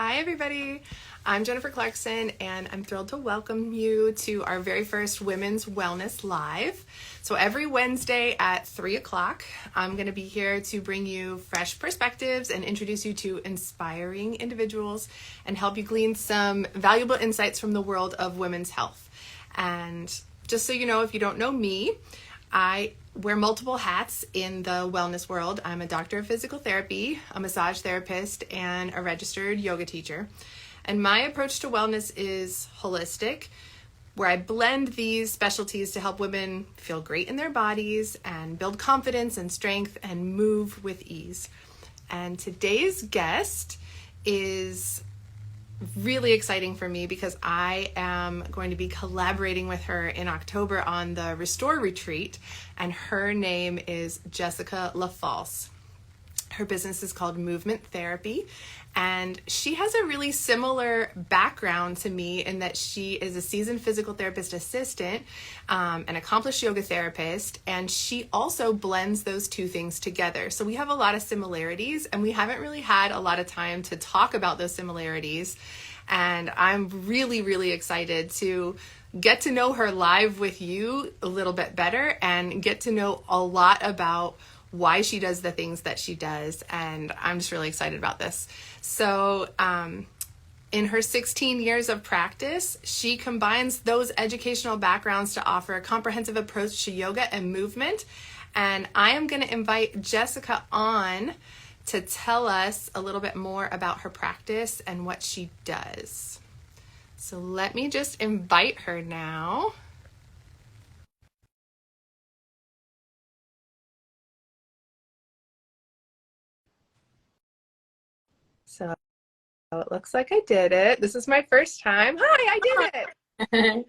Hi, everybody. I'm Jennifer Clarkson, and I'm thrilled to welcome you to our very first Women's Wellness Live. So every Wednesday at 3 o'clock, I'm going to be here to bring you fresh perspectives and introduce you to inspiring individuals and help you glean some valuable insights from the world of women's health. And just so you know, if you don't know me, I wear multiple hats in the wellness world. I'm a doctor of physical therapy, a massage therapist, and a registered yoga teacher. And my approach to wellness is holistic, where I blend these specialties to help women feel great in their bodies and build confidence and strength and move with ease. And today's guest is really exciting for me because I am going to be collaborating with her in October on the Restore Retreat, and her name is Jessica Lafalce. Her business is called Movement Therapy, and she has a really similar background to me in that she is a seasoned physical therapist assistant, an accomplished yoga therapist, and she also blends those two things together. So we have a lot of similarities, and we haven't really had a lot of time to talk about those similarities. And I'm really, really excited to get to know her live with you a little bit better and get to know a lot about why she does the things that she does. And I'm just really excited about this. So in her 16 years of practice, she combines those educational backgrounds to offer a comprehensive approach to yoga and movement. And I am going to invite Jessica on to tell us a little bit more about her practice and what she does. So let me just invite her now. So it looks like I did it. This is my first time. Hi, I did it.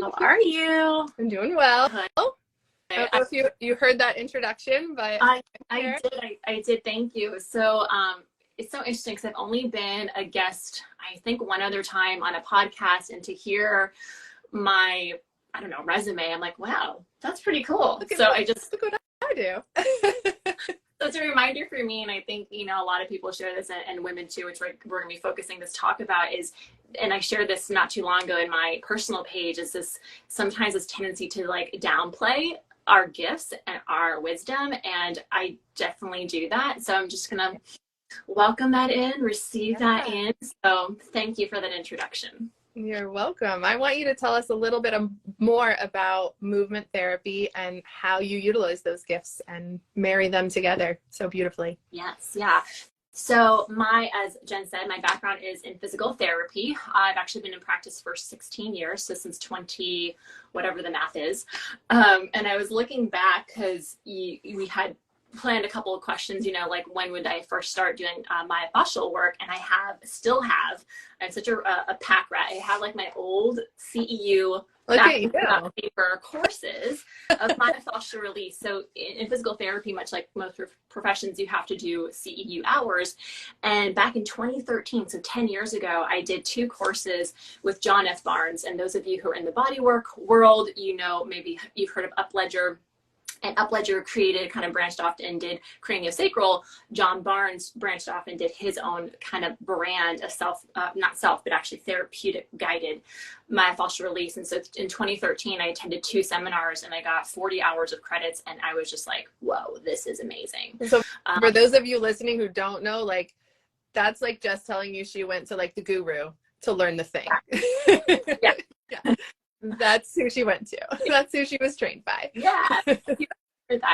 How are you? I'm doing well. Hi. I don't know if you heard that introduction, but I did. Thank you. So it's so interesting because I've only been a guest, I think, one other time on a podcast, and to hear my, resume, I'm like, wow, that's pretty cool. Look what I do. So it's a reminder for me, and I think, a lot of people share this, and women too, which we're going to be focusing this talk about is, and I shared this not too long ago in my personal page, is this sometimes this tendency to like downplay our gifts and our wisdom, and I definitely do that. So I'm just going to welcome that in, receive that in. So thank you for that introduction. You're welcome. I want you to tell us a little bit more about movement therapy and how you utilize those gifts and marry them together so beautifully. Yes, yeah. So as Jen said, my background is in physical therapy. I've actually been in practice for 16 years, so since 20, whatever the math is. And I was looking back because we had planned a couple of questions, like when would I first start doing myofascial work? And I I'm such a pack rat. I have like my old CEU paper courses of myofascial release. So in physical therapy, much like most professions, you have to do CEU hours. And back in 2013, so 10 years ago, I did 2 courses with John F. Barnes. And those of you who are in the bodywork world, maybe you've heard of Upledger. And Upledger branched off and did craniosacral. John Barnes branched off and did his own kind of brand of but actually therapeutic guided myofascial release. And so in 2013, I attended 2 seminars and I got 40 hours of credits. And I was just like, whoa, this is amazing. So for those of you listening who don't know, like, that's like just telling you she went to like the guru to learn the thing. Yeah. Yeah. That's who she went to. That's who she was trained by. Yeah.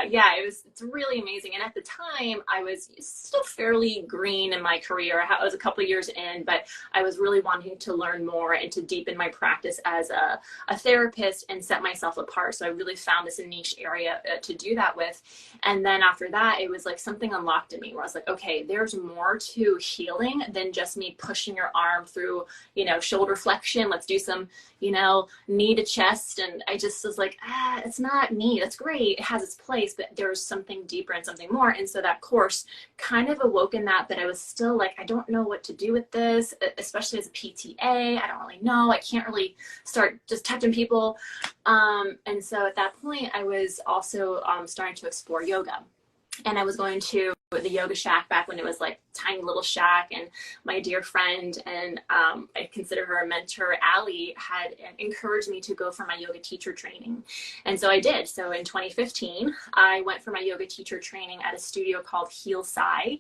Yeah, it's really amazing. And at the time, I was still fairly green in my career. I was a couple of years in, but I was really wanting to learn more and to deepen my practice as a therapist and set myself apart. So I really found this a niche area to do that with. And then after that, it was like something unlocked in me where I was like, okay, there's more to healing than just me pushing your arm through, shoulder flexion. Let's do some, knee to chest. And I just was like, it's not knee. That's great. It has its place, but there's something deeper and something more. And so that course kind of awoken that, but I was still like, I don't know what to do with this, especially as a PTA. I don't really know. I can't really start just touching people. And so at that point, I was also starting to explore yoga. And I was going to the yoga shack back when it was like tiny little shack, and my dear friend and I consider her a mentor, Allie, had encouraged me to go for my yoga teacher training, and so I did. So in 2015 I went for my yoga teacher training at a studio called Heel Sai,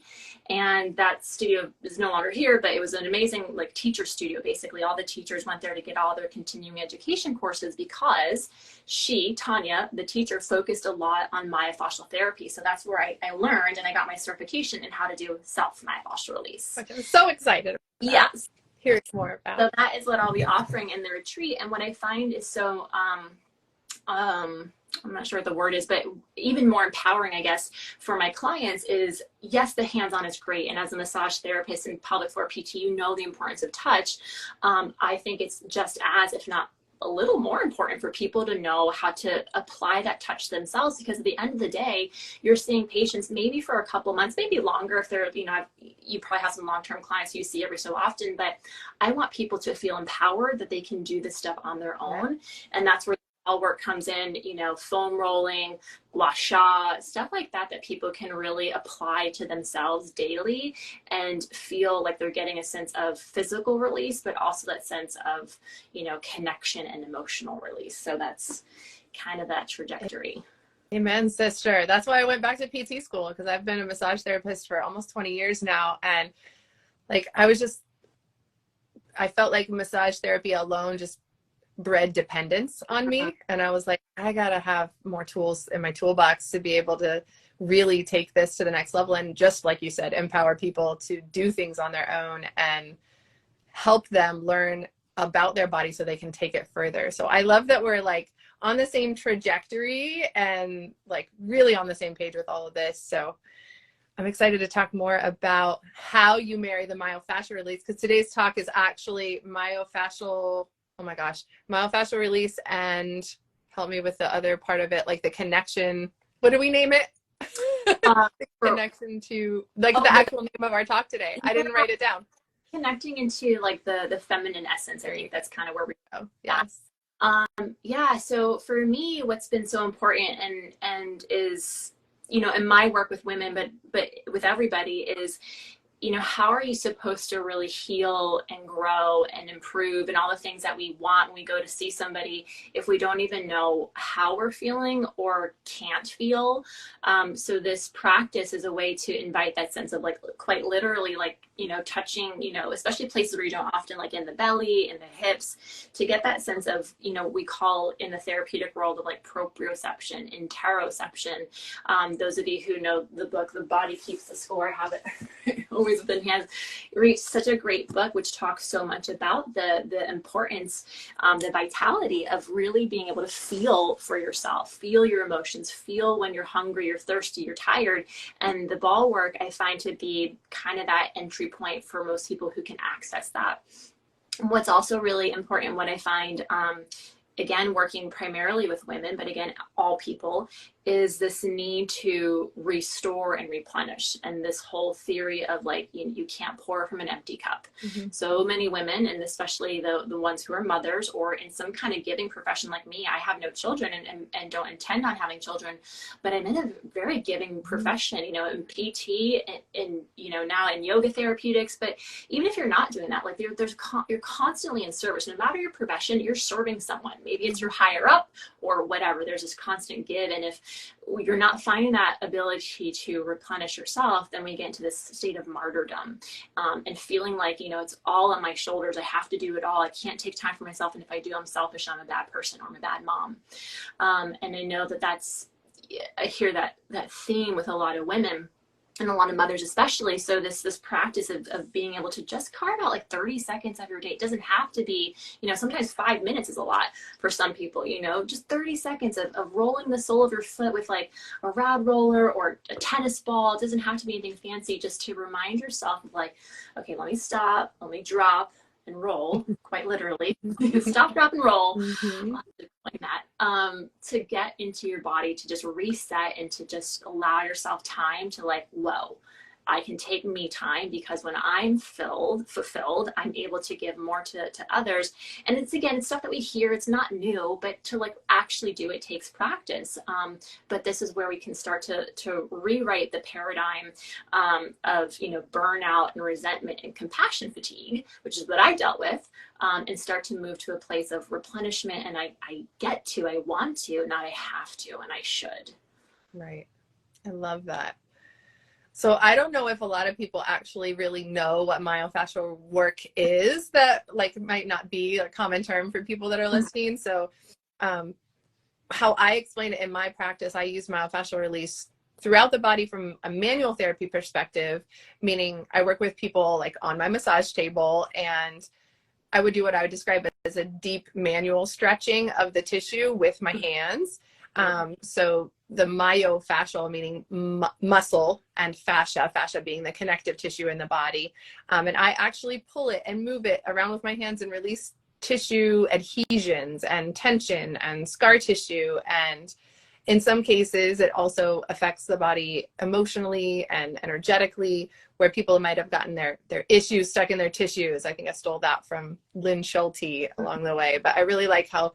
and that studio is no longer here, but it was an amazing like teacher studio. Basically all the teachers went there to get all their continuing education courses, because Tanya, the teacher, focused a lot on myofascial therapy. So that's where I learned and I got my certification in how to do self myofascial release. Which I'm so excited about. Yes. Here's more about. So that is what I'll be offering in the retreat. And what I find is so, I'm not sure what the word is, but even more empowering, I guess, for my clients is, yes, the hands-on is great. And as a massage therapist and pelvic floor PT, you know the importance of touch. I think it's just as, if not a little more important, for people to know how to apply that touch themselves, because at the end of the day, you're seeing patients maybe for a couple months, maybe longer if they're, you probably have some long-term clients you see every so often, but I want people to feel empowered that they can do this stuff on their own. And that's where all work comes in, foam rolling, gua sha, stuff like that, that people can really apply to themselves daily and feel like they're getting a sense of physical release, but also that sense of, connection and emotional release. So that's kind of that trajectory. Amen, sister. That's why I went back to PT school, because I've been a massage therapist for almost 20 years now. And like, I felt like massage therapy alone just bred dependence on me. And I was like, I gotta have more tools in my toolbox to be able to really take this to the next level, and just like you said, empower people to do things on their own and help them learn about their body so they can take it further. So I love that we're like on the same trajectory and like really on the same page with all of this. So I'm excited to talk more about how you marry the myofascial release, because today's talk is actually myofascial release, and help me with the other part of it, like the connection. What do we name it? The connection to, like, the actual name of our talk today. I didn't write it down. Connecting into like the feminine essence. I think that's kind of where we go. Yes. Yeah. So for me, what's been so important and is, in my work with women, but with everybody, is, how are you supposed to really heal and grow and improve and all the things that we want when we go to see somebody if we don't even know how we're feeling or can't feel? So this practice is a way to invite that sense of, like, quite literally, like, touching, especially places where you don't often, like in the belly, in the hips, to get that sense of, we call in the therapeutic world of like proprioception, interoception. Those of you who know the book, The Body Keeps the Score, have it always within hands. Read such a great book, which talks so much about the importance, the vitality of really being able to feel for yourself, feel your emotions, feel when you're hungry, you're thirsty, you're tired. And the ball work I find to be kind of that entry point for most people who can access that. What's also really important, what I find, again, working primarily with women, but again, all people, is this need to restore and replenish. And this whole theory of like, you can't pour from an empty cup. Mm-hmm. So many women, and especially the ones who are mothers or in some kind of giving profession like me, I have no children and don't intend on having children, but I'm in a very giving profession, in PT and now in yoga therapeutics. But even if you're not doing that, like you're constantly in service. No matter your profession, you're serving someone. Maybe it's your higher up or whatever. There's this constant give. And if you're not finding that ability to replenish yourself, then we get into this state of martyrdom, and feeling like, it's all on my shoulders. I have to do it all. I can't take time for myself. And if I do, I'm selfish. I'm a bad person, or I'm a bad mom. And I know I hear that theme with a lot of women and a lot of mothers especially. So this practice of being able to just carve out like 30 seconds of your day. It doesn't have to be, sometimes 5 minutes is a lot for some people, just 30 seconds of rolling the sole of your foot with like a rod roller or a tennis ball. It doesn't have to be anything fancy, just to remind yourself of like, okay, let me stop, let me drop and roll, quite literally. Stop, drop, and roll. Mm-hmm. Like that, to get into your body, to just reset and to just allow yourself time to like, whoa, I can take me time, because when I'm fulfilled, I'm able to give more to others. And it's, again, stuff that we hear, it's not new, but to like actually do it takes practice. But this is where we can start to rewrite the paradigm of, you know, burnout and resentment and compassion fatigue, which is what I dealt with, and start to move to a place of replenishment. And I want to, not I have to and I should. Right. I love that. So I don't know if a lot of people actually really know what myofascial work is. That like might not be a common term for people that are listening. So how I explain it in my practice, I use myofascial release throughout the body from a manual therapy perspective, meaning I work with people like on my massage table, and I would do what I would describe as a deep manual stretching of the tissue with my hands. So the myofascial, meaning muscle, and fascia being the connective tissue in the body. And I actually pull it and move it around with my hands and release tissue adhesions and tension and scar tissue. And in some cases, it also affects the body emotionally and energetically, where people might have gotten their issues stuck in their tissues. I think I stole that from Lynn Schulte along the way, but I really like how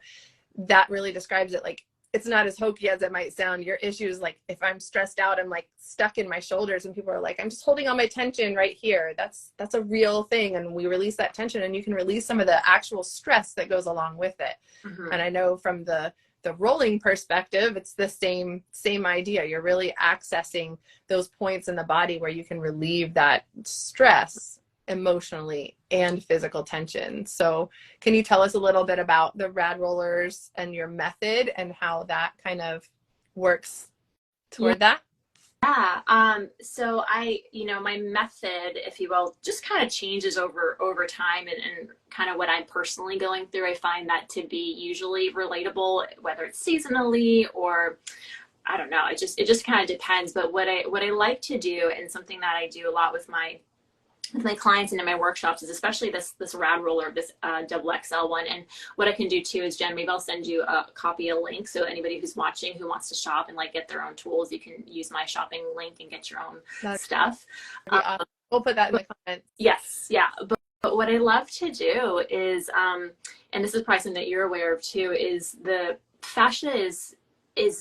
that really describes it. Like, it's not as hokey as it might sound. Your issues, like if I'm stressed out, I'm like stuck in my shoulders, and people are like, I'm just holding all my tension right here. That's a real thing. And we release that tension, and you can release some of the actual stress that goes along with it. And I know from the rolling perspective, it's the same idea. You're really accessing those points in the body where you can relieve that stress emotionally and physical tension. So can you tell us a little bit about the rad rollers and your method and how that kind of works toward that? Yeah. So my method, if you will, just kind of changes over time, and kind of what I'm personally going through. I find that to be usually relatable, whether it's seasonally or I don't know. It just kind of depends. But what I like to do, and something that I do a lot with my clients and in my workshops, is especially this rad roller, this double XL one. And what I can do too is, Jen, maybe I'll send you a link. So anybody who's watching who wants to shop and like get their own tools, you can use my shopping link and get your own stuff. Awesome. We'll put that in the comments. Yes. Yeah. But what I love to do is, and this is probably something that you're aware of too, is the fascia is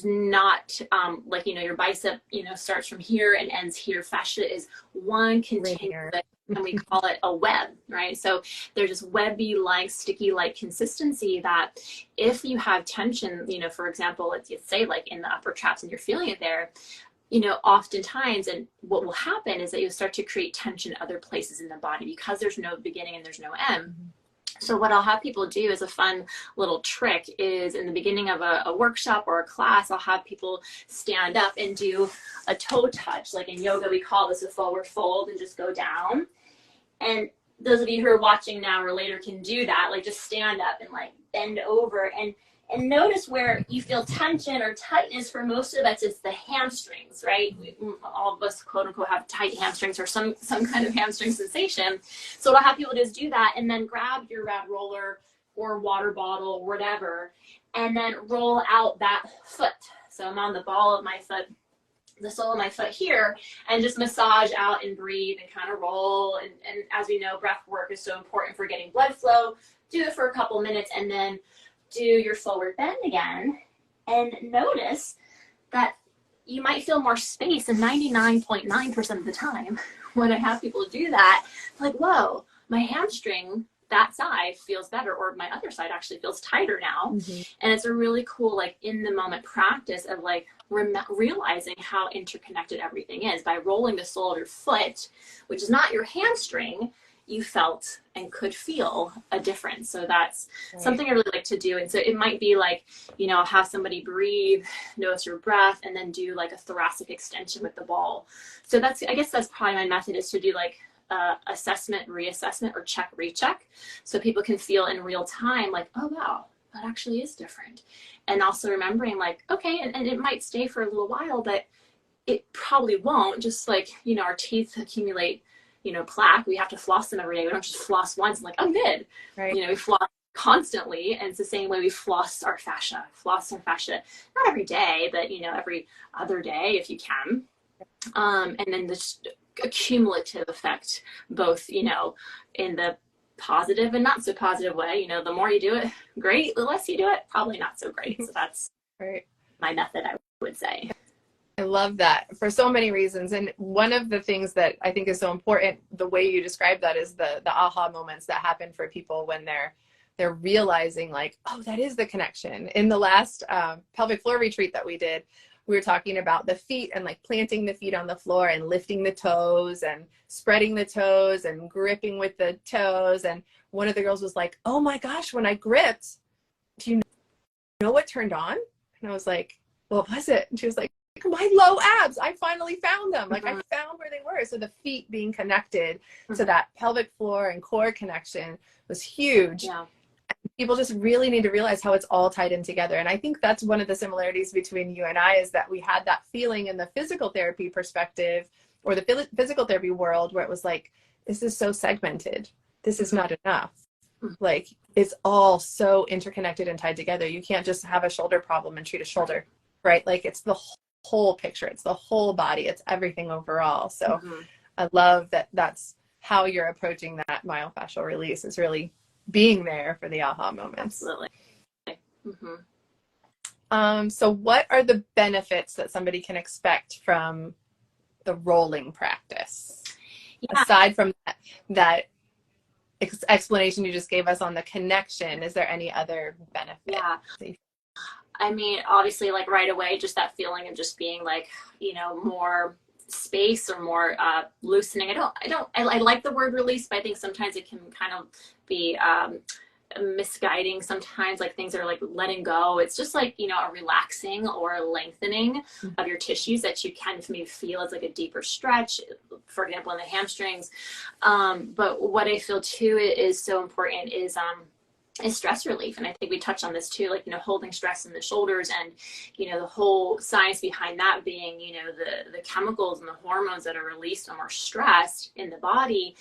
not like, you know, your bicep, you know, starts from here and ends here. Fascia is one continuous, and we call it a web, right? So there's this webby like sticky like consistency that if you have tension, you know, for example, let's say like in the upper traps and you're feeling it there, you know, oftentimes, and what will happen is that you'll start to create tension other places in the body because there's no beginning and there's no end. So what I'll have people do as a fun little trick is, in the beginning of a workshop or a class, I'll have people stand up and do a toe touch. Like in yoga, we call this a forward fold, and just go down. And those of you who are watching now or later can do that, like just stand up and like bend over and notice where you feel tension or tightness. For most of us, it's the hamstrings, right? All of us, quote unquote, have tight hamstrings or some kind of hamstring sensation. So what I'll have people do is do that, and then grab your rad roller or water bottle or whatever, and then roll out that foot. So I'm on the ball of my foot, the sole of my foot here, and just massage out and breathe and kind of roll. And as we know, breath work is so important for getting blood flow. Do it for a couple minutes, and then do your forward bend again, and notice that you might feel more space. And 99.9% of the time when I have people do that, like, whoa, my hamstring, that side feels better, or my other side actually feels tighter now. And it's a really cool, like, in the moment practice of like realizing how interconnected everything is. By rolling the sole of your foot, which is not your hamstring, you felt and could feel a difference. So that's something I really like to do. And so it might be like, you know, I'll have somebody breathe, notice your breath, and then do like a thoracic extension with the ball. So I guess that's probably my method, is to do like assessment, reassessment, or check, recheck. So people can feel in real time like, oh, wow, that actually is different. And also remembering like, okay, and it might stay for a little while, but it probably won't. Just like, you know, our teeth accumulate, you know, plaque. We have to floss them every day. We don't just floss once and like, I'm good. Right. You know, we floss constantly, and it's the same way we floss our fascia. Not every day, but, you know, every other day if you can. And then a cumulative effect, both, you know, in the positive and not so positive way. You know, the more you do it, great. The less you do it, probably not so great. So that's Right. my method, I would say. I love that for so many reasons. And one of the things that I think is so important, the way you describe that, is the aha moments that happen for people when they're realizing like, oh, that is the connection. In the last pelvic floor retreat that we did, we were talking about the feet and like planting the feet on the floor and lifting the toes and spreading the toes and gripping with the toes. And one of the girls was like, oh my gosh, when I gripped, do you know what turned on? And I was like, what was it? And she was like, my low abs. I finally found them. Like I found where they were. So the feet being connected to that pelvic floor and core connection was huge. Yeah. People just really need to realize how it's all tied in together. And I think that's one of the similarities between you and I, is that we had that feeling in the physical therapy perspective or the physical therapy world where it was like, this is so segmented. This is not enough. Like it's all so interconnected and tied together. You can't just have a shoulder problem and treat a shoulder, right? Like it's the whole picture. It's the whole body. It's everything overall. So I love that that's how you're approaching that myofascial release, is really being there for the aha moments. Absolutely. So what are the benefits that somebody can expect from the rolling practice? Yeah. Aside from that explanation you just gave us on the connection, is there any other benefit? Yeah. I mean, obviously, like right away, just that feeling of just being like, you know, more space or more loosening. I like the word release, but I think sometimes it can kind of be misguiding sometimes, like things are like letting go. It's just like, you know, a relaxing or a lengthening of your tissues that you kind of maybe feel as like a deeper stretch, for example, in the hamstrings. But what I feel too is so important is stress relief. And I think we touched on this too, like, you know, holding stress in the shoulders, and, you know, the whole science behind that being, you know, the chemicals and the hormones that are released when we're stressed in the body,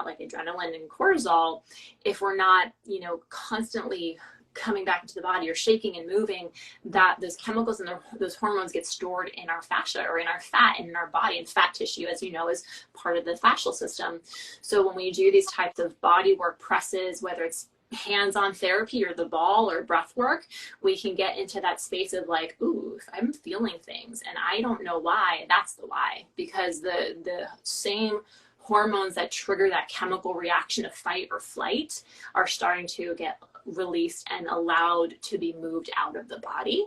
like adrenaline and cortisol. If we're not, you know, constantly coming back into the body or shaking and moving, that those chemicals and those hormones get stored in our fascia or in our fat and in our body. And fat tissue, as you know, is part of the fascial system. So when we do these types of body work presses, whether it's hands-on therapy or the ball or breath work, we can get into that space of like, ooh, if I'm feeling things and I don't know why, that's the why. Because the same hormones that trigger that chemical reaction of fight or flight are starting to get released and allowed to be moved out of the body.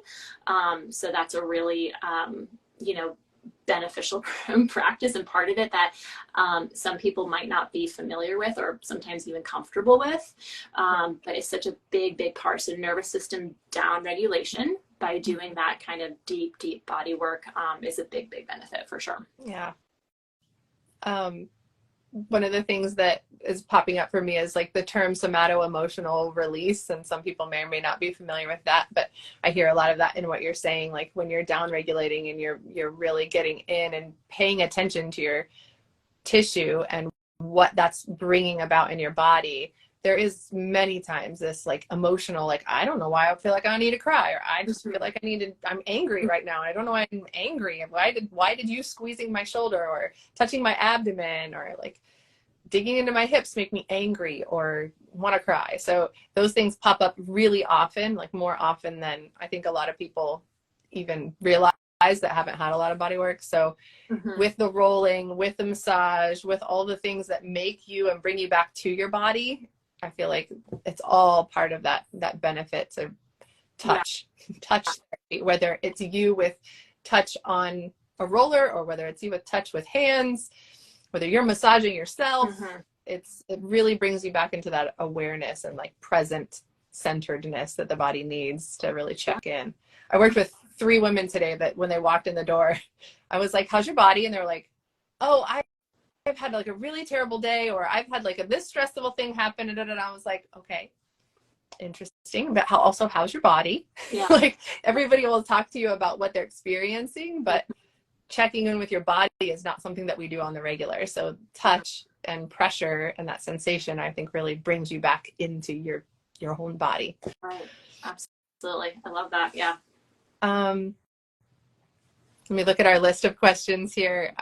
So that's a really, you know, beneficial practice, and part of it that some people might not be familiar with or sometimes even comfortable with, but it's such a big part. So nervous system down regulation by doing that kind of deep body work is a big benefit for sure. Yeah. One of the things that is popping up for me is like the term somato-emotional release. And some people may or may not be familiar with that, but I hear a lot of that in what you're saying. Like when you're down regulating and you're really getting in and paying attention to your tissue and what that's bringing about in your body, there is many times this like emotional, like, I don't know why I feel like I need to cry, or I just feel like I'm angry right now. I don't know why I'm angry. Why did you squeezing my shoulder or touching my abdomen or like digging into my hips make me angry or want to cry? So those things pop up really often, like more often than I think a lot of people even realize that haven't had a lot of body work. So with the rolling, with the massage, with all the things that make you and bring you back to your body, I feel like it's all part of that benefit to touch therapy, whether it's you with touch on a roller or whether it's you with touch with hands, whether you're massaging yourself. It really brings you back into that awareness and like present centeredness that the body needs to really check in. I worked with 3 women today that when they walked in the door, I was like, how's your body? And they're like, oh, I've had like a really terrible day, or I've had like this stressful thing happen. And I was like, okay, interesting. But how's your body? Yeah. Like everybody will talk to you about what they're experiencing, but checking in with your body is not something that we do on the regular. So touch and pressure and that sensation, I think, really brings you back into your own body. Right. Absolutely. I love that. Yeah. Let me look at our list of questions here.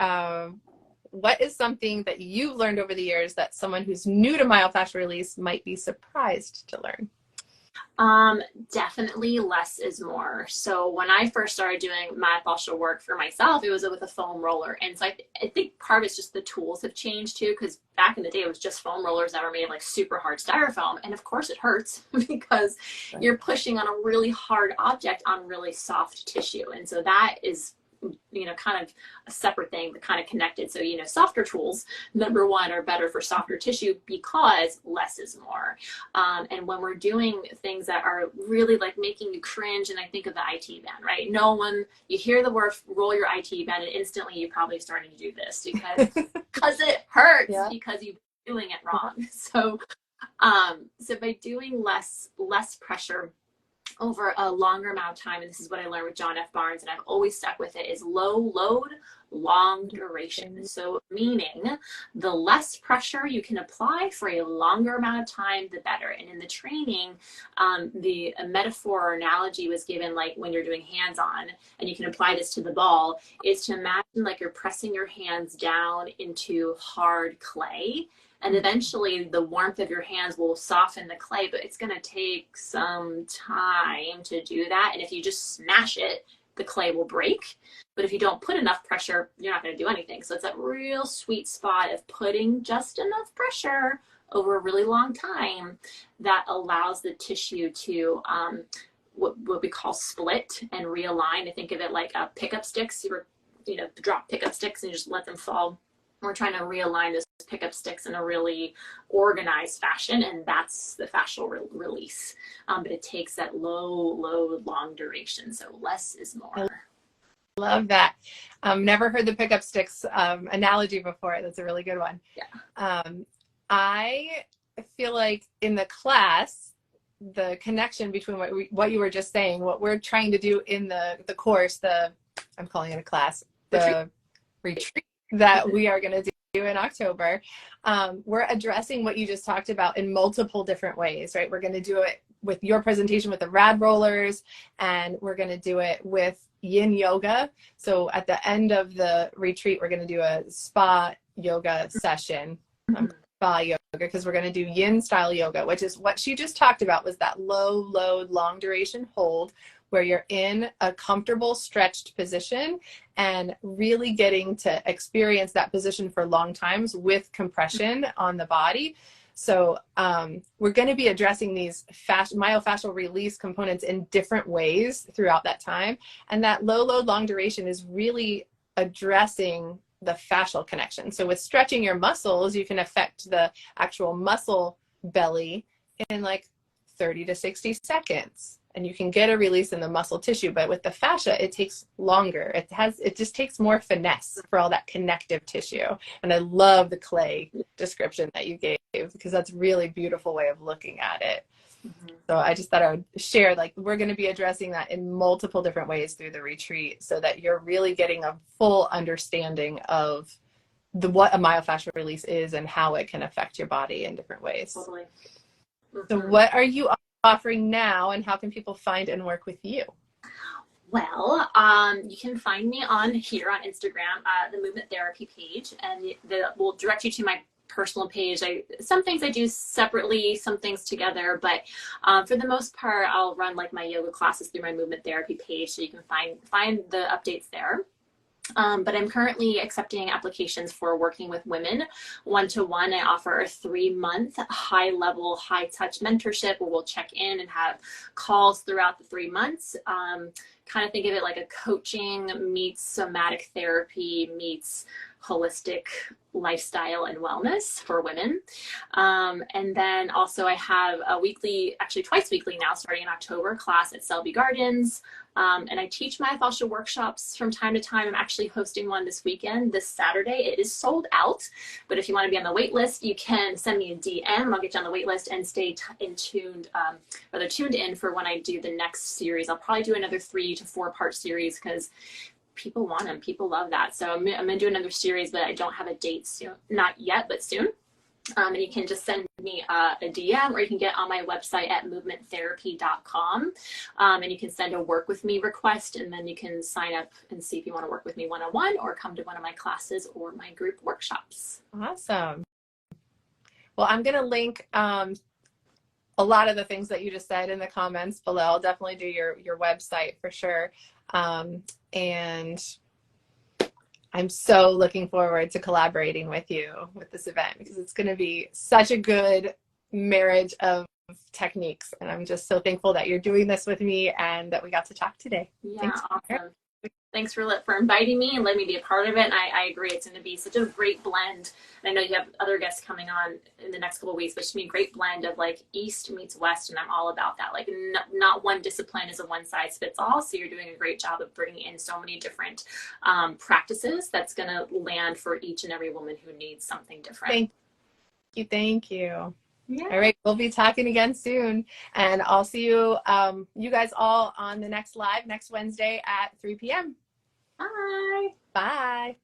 what is something that you've learned over the years that someone who's new to myofascial release might be surprised to learn? Definitely less is more. So when I first started doing myofascial work for myself, it was with a foam roller. And so I think part of it's just the tools have changed too, because back in the day, it was just foam rollers that were made of like super hard styrofoam. And of course it hurts because you're pushing on a really hard object on really soft tissue. And so that is, you know, kind of a separate thing, but kind of connected. So, you know, softer tools, number one, are better for softer tissue because less is more. And when we're doing things that are really like making you cringe, and I think of the IT band, right? No one, you hear the word roll your IT band and instantly you're probably starting to do this because it hurts, yeah, because you've been doing it wrong. So, so by doing less pressure over a longer amount of time, and this is what I learned with John F. Barnes, and I've always stuck with it, is low load, long duration. So meaning the less pressure you can apply for a longer amount of time, the better. And in the training, the metaphor or analogy was given like when you're doing hands-on, and you can apply this to the ball, is to imagine like you're pressing your hands down into hard clay. And eventually the warmth of your hands will soften the clay, but it's going to take some time to do that. And if you just smash it, the clay will break. But if you don't put enough pressure, you're not going to do anything. So it's that real sweet spot of putting just enough pressure over a really long time that allows the tissue to what we call split and realign. I think of it like pickup sticks. You know, drop pickup sticks and you just let them fall. We're trying to realign those pickup sticks in a really organized fashion, and that's the fascial release. But it takes that low, long duration, so less is more. I love that. Never heard the pickup sticks analogy before. That's a really good one. Yeah. I feel like in the class, the connection between what you were just saying, what we're trying to do in the course, I'm calling it a class, the retreat that we are going to do in October, we're addressing what you just talked about in multiple different ways, right? We're going to do it with your presentation with the rad rollers, and we're going to do it with yin yoga. So at the end of the retreat, we're going to do a spa yoga session, spa yoga, because we're going to do yin style yoga, which is what she just talked about, was that low load, long duration hold, where you're in a comfortable stretched position and really getting to experience that position for long times with compression on the body. So we're going to be addressing these myofascial release components in different ways throughout that time. And that low load, long duration is really addressing the fascial connection. So with stretching your muscles, you can affect the actual muscle belly in like 30 to 60 seconds. And you can get a release in the muscle tissue, but with the fascia, it takes longer. It just takes more finesse for all that connective tissue. And I love the clay description that you gave, because that's a really beautiful way of looking at it. Mm-hmm. So I just thought I would share, like, we're going to be addressing that in multiple different ways through the retreat, so that you're really getting a full understanding of what a myofascial release is and how it can affect your body in different ways. Totally. Mm-hmm. So what are you offering now, and how can people find and work with you? Well, you can find me on Instagram, the Movement Therapy page, and that will direct you to my personal page. Some things I do separately, some things together, but for the most part, I'll run like my yoga classes through my Movement Therapy page, so you can find the updates there. But I'm currently accepting applications for working with women one-to-one. I offer a 3-month high-level, high-touch mentorship where we'll check in and have calls throughout the 3 months. Kind of think of it like a coaching meets somatic therapy meets holistic lifestyle and wellness for women. And then also I have a weekly, actually twice weekly now, starting in October, class at Selby Gardens. And I teach myofascial workshops from time to time. I'm actually hosting one this weekend, this Saturday. It is sold out, but if you want to be on the wait list, you can send me a DM and I'll get you on the wait list, and stay tuned in for when I do the next series. I'll probably do another 3 to 4 part series because people want them. People love that. So I'm going to do another series, but I don't have a date soon. Not yet, but soon. And you can just send me a DM, or you can get on my website at movementtherapy.com. And you can send a work with me request, and then you can sign up and see if you want to work with me one-on-one or come to one of my classes or my group workshops. Awesome. Well, I'm going to link a lot of the things that you just said in the comments below. I'll definitely do your website for sure. And I'm so looking forward to collaborating with you with this event, because it's going to be such a good marriage of techniques. And I'm just so thankful that you're doing this with me and that we got to talk today. Yeah, Thanks. awesome. Thanks for inviting me and letting me be a part of it. And I agree, it's going to be such a great blend. And I know you have other guests coming on in the next couple of weeks, but it's going to be a great blend of like East meets West. And I'm all about that. Like not one discipline is a one size fits all. So you're doing a great job of bringing in so many different practices that's going to land for each and every woman who needs something different. Thank you. Thank you. Yeah. All right. We'll be talking again soon. And I'll see you, you guys all on the next live next Wednesday at 3 p.m. Bye. Bye.